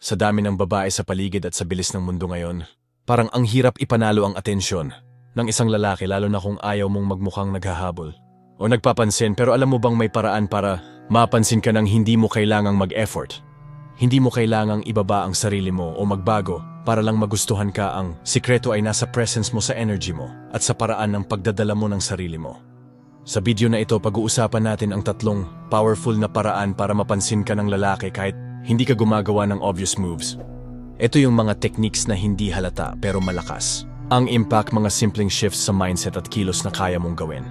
Sa dami ng babae sa paligid at sa bilis ng mundo ngayon, parang ang hirap ipanalo ang atensyon ng isang lalaki lalo na kung ayaw mong magmukhang naghahabol o nagpapansin. Pero alam mo bang may paraan para mapansin ka nang hindi mo kailangang mag-effort? Hindi mo kailangang ibaba ang sarili mo o magbago para lang magustuhan ka. Ang sikreto ay nasa presence mo, sa energy mo at sa paraan ng pagdadala mo ng sarili mo. Sa video na ito, pag-uusapan natin ang 3 powerful na paraan para mapansin ka ng lalaki kahit hindi ka gumagawa ng obvious moves. Ito yung mga techniques na hindi halata pero malakas. Ang impact, mga simpleng shifts sa mindset at kilos na kaya mong gawin.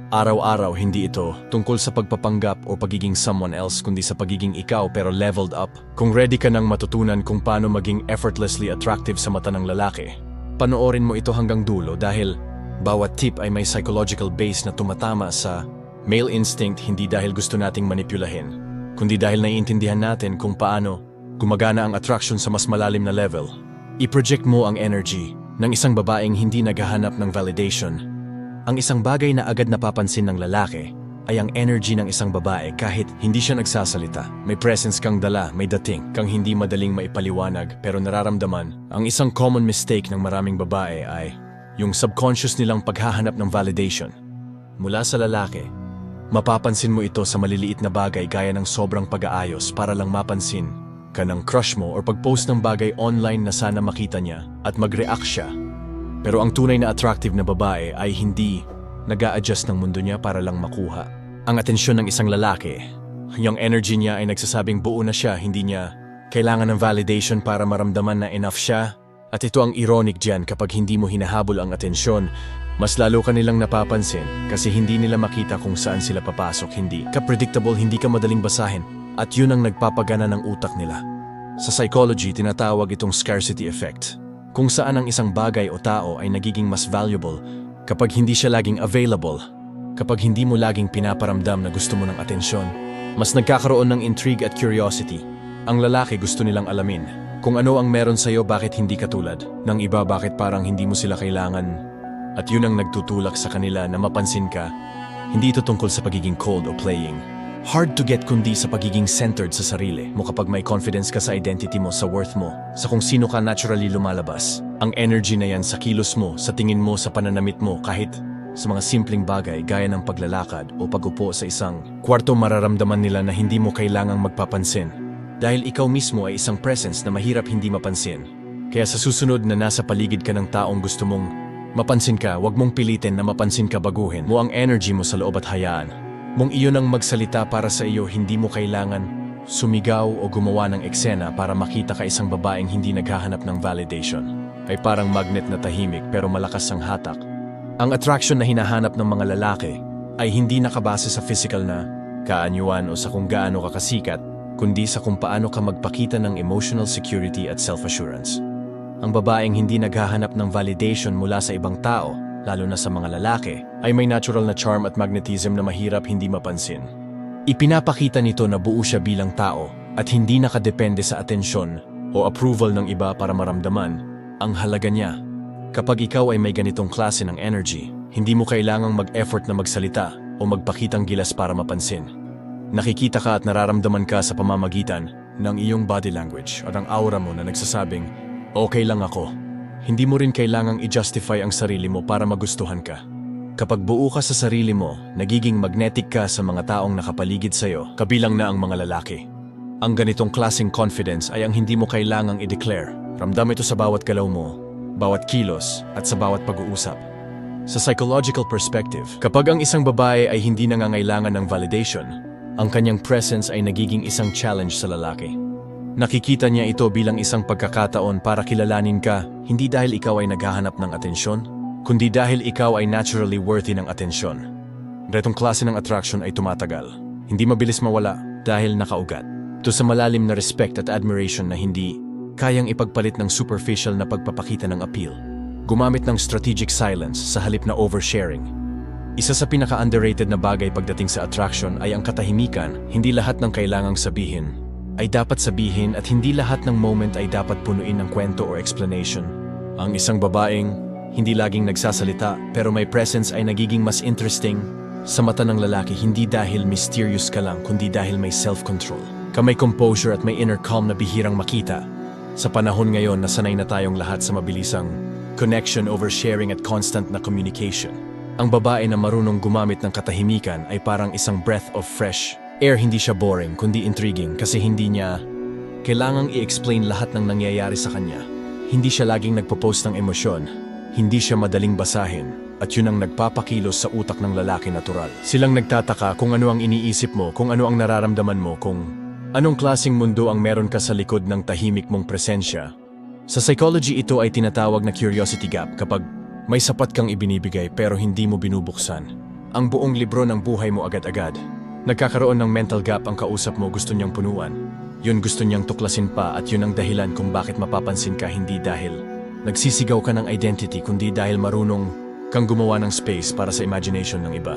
Araw-araw, hindi ito tungkol sa pagpapanggap o pagiging someone else, kundi sa pagiging ikaw pero leveled up. Kung ready ka nang matutunan kung paano maging effortlessly attractive sa mata ng lalaki, panoorin mo ito hanggang dulo dahil bawat tip ay may psychological base na tumatama sa male instinct, hindi dahil gusto nating manipulahin, kundi dahil naiintindihan natin kung paano gumagana ang attraction sa mas malalim na level. I-project mo ang energy ng isang babaeng hindi naghahanap ng validation. Ang isang bagay na agad napapansin ng lalaki ay ang energy ng isang babae kahit hindi siya nagsasalita. May presence kang dala, may dating kang hindi madaling maipaliwanag pero nararamdaman. Ang isang common mistake ng maraming babae ay yung subconscious nilang paghahanap ng validation mula sa lalaki. Mapapansin mo ito sa maliliit na bagay gaya ng sobrang pag-aayos para lang mapansin ka ng crush mo o pag-post ng bagay online na sana makita niya at mag-react siya. Pero ang tunay na attractive na babae ay hindi nag-a-adjust ng mundo niya para lang makuha ang atensyon ng isang lalaki. Yung energy niya ay nagsasabing buo na siya, hindi niya kailangan ng validation para maramdaman na enough siya. At ito ang ironic diyan, kapag hindi mo hinahabol ang atensyon, mas lalo ka nilang napapansin kasi hindi nila makita kung saan sila papasok. Hindi ka predictable, hindi ka madaling basahin at yun ang nagpapagana ng utak nila. Sa psychology, tinatawag itong scarcity effect, kung saan ang isang bagay o tao ay nagiging mas valuable kapag hindi siya laging available. Kapag hindi mo laging pinaparamdam na gusto mo ng atensyon, mas nagkakaroon ng intrigue at curiosity. Ang lalaki gusto nilang alamin kung ano ang meron sa'yo, bakit hindi katulad ng iba, bakit parang hindi mo sila kailangan. At yun ang nagtutulak sa kanila na mapansin ka. Hindi ito tungkol sa pagiging cold o playing hard to get, kundi sa pagiging centered sa sarili mo. Kapag may confidence ka sa identity mo, sa worth mo, sa kung sino ka, naturally lumalabas ang energy na yan sa kilos mo, sa tingin mo, sa pananamit mo, kahit sa mga simpleng bagay gaya ng paglalakad o pag-upo sa isang kwarto. Mararamdaman nila na hindi mo kailangang magpapansin dahil ikaw mismo ay isang presence na mahirap hindi mapansin. Kaya sa susunod na nasa paligid ka ng taong gusto mong mapansin ka, huwag mong pilitin na mapansin ka. Baguhin mo ang energy mo sa loob at hayaan mong iyon ang magsalita para sa iyo. Hindi mo kailangan sumigaw o gumawa ng eksena para makita ka. Isang babaeng hindi naghahanap ng validation ay parang magnet na tahimik pero malakas ang hatak. Ang attraction na hinahanap ng mga lalaki ay hindi nakabase sa physical na kaanyuan o sa kung gaano ka kasikat, kundi sa kung paano ka magpakita ng emotional security at self-assurance. Ang babaeng hindi naghahanap ng validation mula sa ibang tao, lalo na sa mga lalaki, ay may natural na charm at magnetism na mahirap hindi mapansin. Ipinapakita nito na buo siya bilang tao at hindi nakadepende sa atensyon o approval ng iba para maramdaman ang halaga niya. Kapag ikaw ay may ganitong klase ng energy, hindi mo kailangang mag-effort na magsalita o magpakitang gilas para mapansin. Nakikita ka at nararamdaman ka sa pamamagitan ng iyong body language at ang aura mo na nagsasabing, okay lang ako. Hindi mo rin kailangang i-justify ang sarili mo para magustuhan ka. Kapag buo ka sa sarili mo, nagiging magnetic ka sa mga taong nakapaligid sa'yo, kabilang na ang mga lalaki. Ang ganitong klaseng confidence ay ang hindi mo kailangang i-declare. Ramdam ito sa bawat galaw mo, bawat kilos, at sa bawat pag-uusap. Sa psychological perspective, kapag ang isang babae ay hindi nangangailangan ng validation, ang kanyang presence ay nagiging isang challenge sa lalaki. Nakikita niya ito bilang isang pagkakataon para kilalanin ka, hindi dahil ikaw ay naghahanap ng atensyon, kundi dahil ikaw ay naturally worthy ng atensyon. Ganitong klase ng attraction ay tumatagal. Hindi mabilis mawala dahil nakaugat. Ito sa malalim na respect at admiration na hindi kayang ipagpalit ng superficial na pagpapakita ng appeal. Gumamit ng strategic silence sa halip na oversharing. Isa sa pinaka-underrated na bagay pagdating sa attraction ay ang katahimikan. Hindi lahat ng kailangang sabihin ay dapat sabihin at hindi lahat ng moment ay dapat punuin ng kwento or explanation. Ang isang babaeng hindi laging nagsasalita pero may presence ay nagiging mas interesting sa mata ng lalaki, hindi dahil mysterious ka lang kundi dahil may self-control. ka may composure at may inner calm na bihirang makita. Sa panahon ngayon na sanay na tayong lahat sa mabilisang connection, oversharing at constant na communication. Ang babae na marunong gumamit ng katahimikan ay parang isang breath of fresh air. Hindi siya boring, kundi intriguing kasi hindi niya kailangang i-explain lahat ng nangyayari sa kanya. Hindi siya laging nagpo-post ng emosyon, hindi siya madaling basahin, at yun ang nagpapakilos sa utak ng lalaki natural. Silang nagtataka kung ano ang iniisip mo, kung ano ang nararamdaman mo, kung anong klaseng mundo ang meron ka sa likod ng tahimik mong presensya. Sa psychology, ito ay tinatawag na curiosity gap kapag may sapat kang ibinibigay pero hindi mo binubuksan ang buong libro ng buhay mo agad-agad. Nagkakaroon ng mental gap ang kausap mo, gusto niyang punuan. Yun gusto niyang tuklasin pa at yun ang dahilan kung bakit mapapansin ka, hindi dahil nagsisigaw ka ng identity kundi dahil marunong kang gumawa ng space para sa imagination ng iba.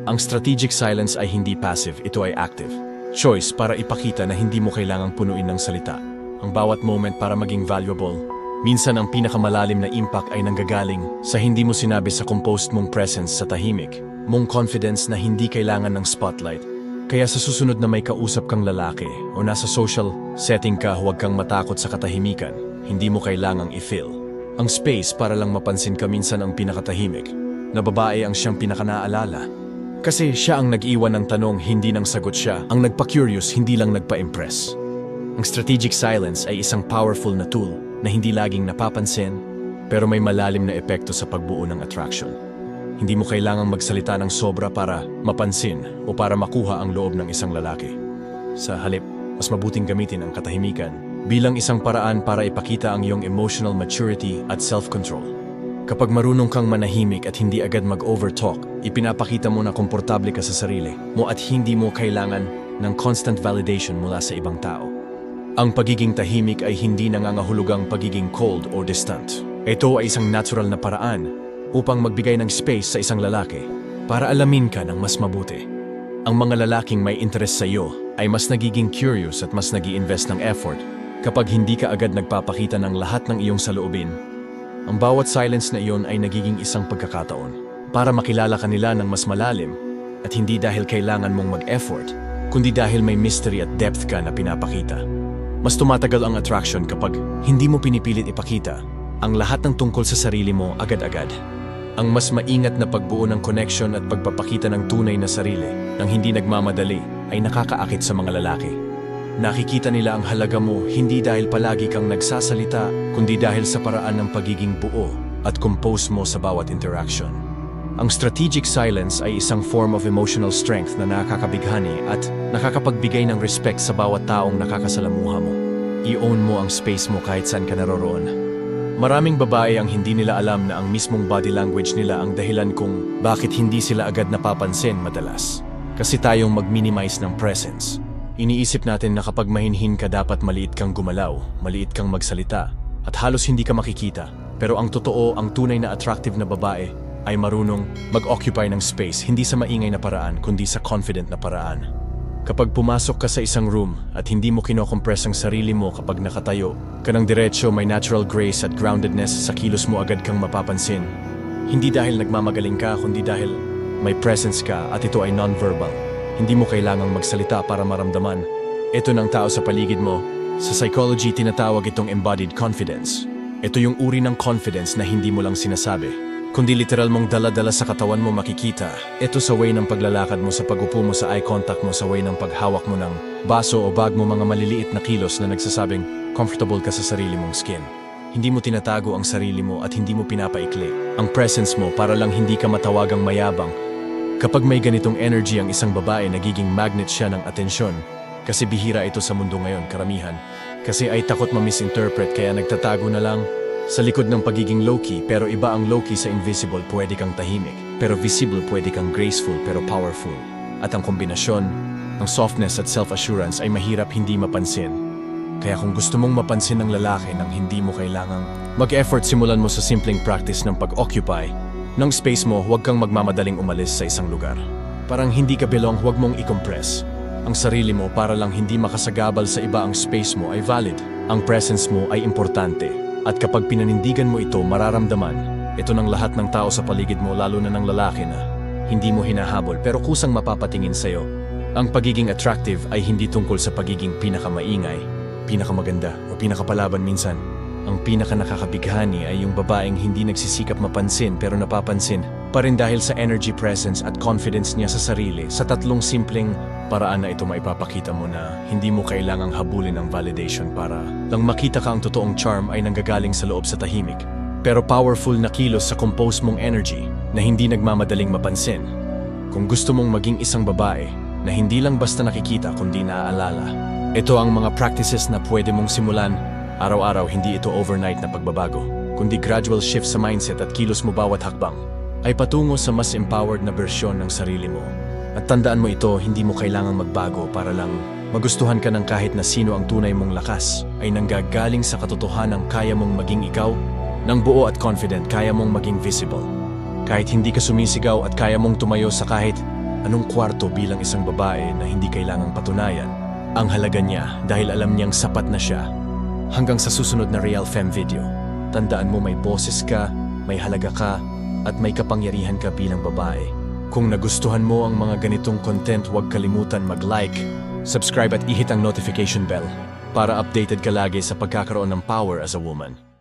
Ang strategic silence ay hindi passive, ito ay active. Choice para ipakita na hindi mo kailangang punuin ng salita ang bawat moment para maging valuable. Minsan ang pinakamalalim na impact ay nanggagaling sa hindi mo sinabi, sa composed mong presence, sa tahimik mong confidence na hindi kailangan ng spotlight. Kaya sa susunod na may kausap kang lalaki o nasa social setting ka, huwag kang matakot sa katahimikan. Hindi mo kailangang i-fill ang space para lang mapansin ka. Minsan ang pinakatahimik na babae ang siyang pinakanaalala. Kasi siya ang nag-iwan ng tanong, hindi ng sagot. Siya ang nagpa-curious, hindi lang nagpa-impress. Ang strategic silence ay isang powerful na tool na hindi laging napapansin pero may malalim na epekto sa pagbuo ng attraction. Hindi mo kailangang magsalita ng sobra para mapansin o para makuha ang loob ng isang lalaki. Sa halip, mas mabuting gamitin ang katahimikan bilang isang paraan para ipakita ang iyong emotional maturity at self-control. Kapag marunong kang manahimik at hindi agad mag-overtalk, ipinapakita mo na komportable ka sa sarili mo at hindi mo kailangan ng constant validation mula sa ibang tao. Ang pagiging tahimik ay hindi nangangahulugang pagiging cold o distant. Ito ay isang natural na paraan upang magbigay ng space sa isang lalaki para alamin ka ng mas mabuti. Ang mga lalaking may interest sa iyo ay mas nagiging curious at mas nag-i-invest ng effort kapag hindi ka agad nagpapakita ng lahat ng iyong saloobin. Ang bawat silence na iyon ay nagiging isang pagkakataon para makilala ka nila ng mas malalim at hindi dahil kailangan mong mag-effort, kundi dahil may mystery at depth ka na pinapakita. Mas tumatagal ang attraction kapag hindi mo pinipilit ipakita ang lahat ng tungkol sa sarili mo agad-agad. Ang mas maingat na pagbuo ng connection at pagpapakita ng tunay na sarili nang hindi nagmamadali ay nakakaakit sa mga lalaki. Nakikita nila ang halaga mo hindi dahil palagi kang nagsasalita, kundi dahil sa paraan ng pagiging buo at compose mo sa bawat interaction. Ang strategic silence ay isang form of emotional strength na nakakabighani at nakakapagbigay ng respect sa bawat taong nakakasalamuha mo. I-own mo ang space mo kahit saan ka naroroon. Maraming babae ang hindi nila alam na ang mismong body language nila ang dahilan kung bakit hindi sila agad napapansin madalas. Kasi tayong mag-minimize ng presence. Iniisip natin na kapag mahinhin ka dapat maliit kang gumalaw, maliit kang magsalita, at halos hindi ka makikita. Pero ang totoo, ang tunay na attractive na babae ay marunong mag-occupy ng space, hindi sa maingay na paraan, kundi sa confident na paraan. Kapag pumasok ka sa isang room at hindi mo kinokompress ang sarili mo kapag nakatayo ka ng diretsyo, may natural grace at groundedness sa kilos mo, agad kang mapapansin. Hindi dahil nagmamagaling ka, kundi dahil may presence ka at ito ay non-verbal. Hindi mo kailangang magsalita para maramdaman ito ng tao sa paligid mo. Sa psychology, tinatawag itong embodied confidence. Ito yung uri ng confidence na hindi mo lang sinasabi, kundi literal mong dala-dala sa katawan mo makikita. Ito sa way ng paglalakad mo, sa pag-upo mo, sa eye contact mo, sa way ng paghawak mo ng baso o bag mo, mga maliliit na kilos na nagsasabing comfortable ka sa sarili mong skin. Hindi mo tinatago ang sarili mo at hindi mo pinapaikli ang presence mo para lang hindi ka matawagang mayabang. Kapag may ganitong energy ang isang babae, nagiging magnet siya ng atensyon. Kasi bihira ito sa mundo ngayon, karamihan. Kasi ay takot ma-misinterpret kaya nagtatago na lang sa likod ng pagiging low-key. Pero iba ang low-key sa invisible, pwede kang tahimik. Pero visible, pwede kang graceful pero powerful. At ang kombinasyon ng softness at self-assurance ay mahirap hindi mapansin. Kaya kung gusto mong mapansin ng lalaki nang hindi mo kailangang mag-effort, simulan mo sa simpleng practice ng pag-occupy ng space mo. Huwag kang magmamadaling umalis sa isang lugar. Parang hindi ka belong, huwag mong i-compress ang sarili mo para lang hindi makasagabal sa iba. Ang space mo ay valid. Ang presence mo ay importante. At kapag pinanindigan mo ito, mararamdaman ito ng lahat ng tao sa paligid mo, lalo na ng lalaki na hindi mo hinahabol pero kusang mapapatingin sa'yo. Ang pagiging attractive ay hindi tungkol sa pagiging pinakamaingay, pinakamaganda o pinakapalaban minsan. Ang pinakanakakabighani ay yung babaeng hindi nagsisikap mapansin pero napapansin pa rin dahil sa energy presence at confidence niya sa sarili sa tatlong simpleng paraan na ito maipapakita mo na hindi mo kailangang habulin ang validation para lang makita ka ang totoong charm ay nanggagaling sa loob sa tahimik. Pero powerful na kilos sa compose mong energy na hindi nagmamadaling mapansin. Kung gusto mong maging isang babae na hindi lang basta nakikita kundi naaalala, ito ang mga practices na pwede mong simulan. Araw-araw, hindi ito overnight na pagbabago, kundi gradual shift sa mindset at kilos mo bawat hakbang ay patungo sa mas empowered na bersyon ng sarili mo. At tandaan mo ito, hindi mo kailangang magbago para lang magustuhan ka ng kahit na sino. Ang tunay mong lakas ay nanggagaling sa katotohanang kaya mong maging ikaw, ng buo at confident, kaya mong maging visible. Kahit hindi ka sumisigaw at kaya mong tumayo sa kahit anong kwarto bilang isang babae na hindi kailangang patunayan ang halaga niya dahil alam niyang sapat na siya. Hanggang sa susunod na Real Femme video, tandaan mo may boses ka, may halaga ka, at may kapangyarihan ka bilang babae. Kung nagustuhan mo ang mga ganitong content, huwag kalimutan mag-like, subscribe at ihit ang notification bell para updated ka lagi sa pagkakaroon ng power as a woman.